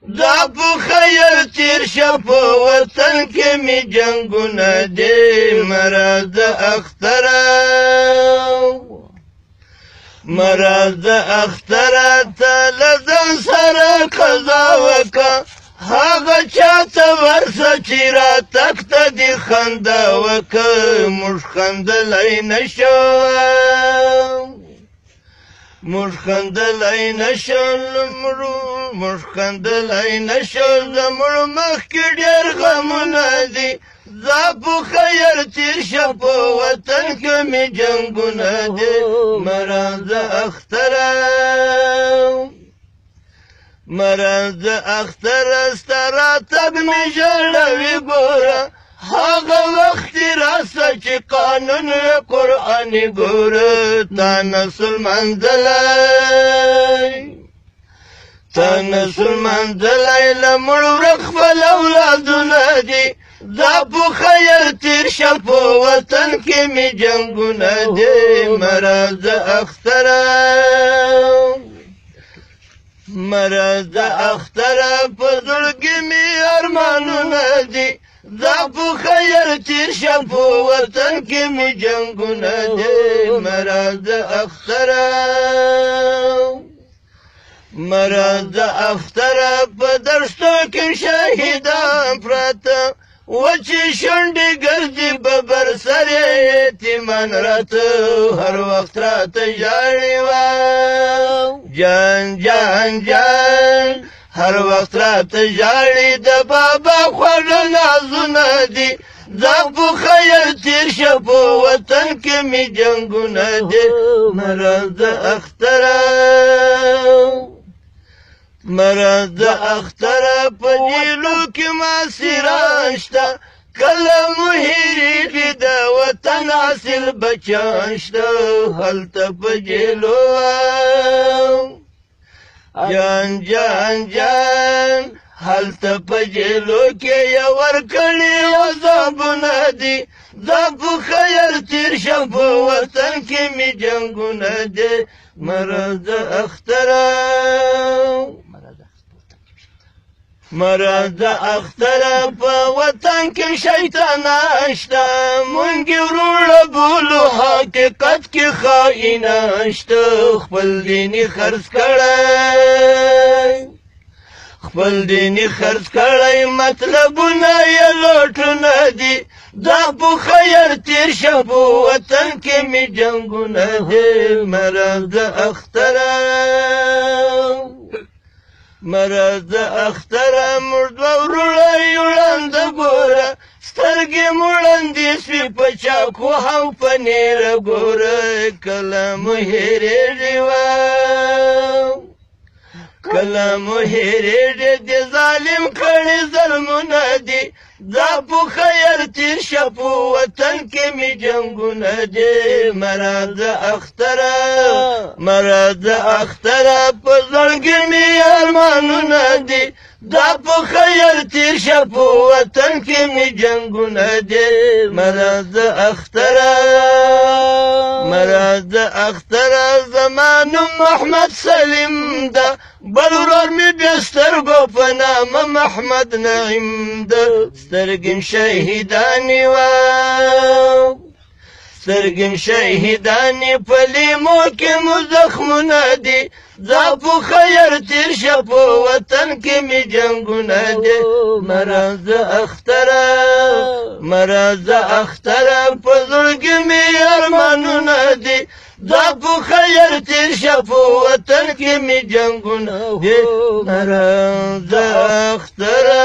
دا په خیر تیر شه په وطن کې می جنگونه دي مراد د اختره مراد د اختره ته له ځان سره قضا وکه هغه چاته ورسه چې راتګ ته دې خندا وکه موږ خندلی نشو موږ خندلی نشو موږ خندلی نشو زموږ مخکې ډېر غمونه دي دا په خیر تیر شه په وطن کې مې جنګونه دي مراد د اختره مراد د اختره ستا راتګ مې ژړوي ګوره هغه وخت راسه چې قانون قرآني ګوره تا نسل منځلی تا نسل منځلی له مړ ورک خپل اولادونه دي دا په خیر تیر شه په وطن کې مې جنګونه دي مراد د اختره مراد د اختره په زړګي مې ارمانونه دي دا په خیر تیر شه په وطن کې مې جنګونه دي مراد د اختره مراد د اختره په دښتو کې شهیدان پراته وچې شونډې ګرځي ببر سر یتیمان راته هر وخت راته ژاړي جان جان جان هر وخت راته ژاړي د بابا خواږه نازونه دي دا په خیر تیر شه په وطن کې مې جنګونه دي مراد د اختره مراد د اختره په جیلو کې ماسیران شته کله مو هېرېږي د وطن اصل بچیان شته هلته په جیلو جان جان جان هلته په جیلو کې یې ورکړي عذابونه دي دا په خیر تیر شه په وطن کې مې جنګونه دي مراد د اختره مراد د اختره په وطن کې شیطانان شته مونږ یې وروڼه بولو حقیقت کې خائنان شته خپل دیني خرڅ کړی خپل دیني خرڅ کړی مطلبونه یې لوټونه دي دا په خیر تیر شه په وطن کې مې جنګونه دي مراد د اختره مراد د اختره موږ دوه وروڼه یو ړانده ګوره سترګې مو ړندې سوې په چاقو هم په نیره ګوره کله مو هېرېږي کله مو هېرېږي د ظالم کړي ظلمونه دي دا په خیر تیر شه په وطن کې مې جنګونه دي مراد د اختره مراد د اختره په زړګي مې ارمانونه دي دا په خیر تیر شه په وطن کې مې جنګونه دي مراد د اختره مراد د اختره زما نوم محمد سلیم ده بل ورور مې بیا سترګو په نامه محمد نعیم ده سترګې م شهیدانې سترګې م شهیدانې په لیمو کې مو زخمونه دي دا په خیر تیر شه په وطن کې مې جنګونه دي مراد د اختره مراد د اختره په زړګي مې ارمانونه دي دا په خیر تیر شه په وطن کې مې جنګونه دي مراد د اختره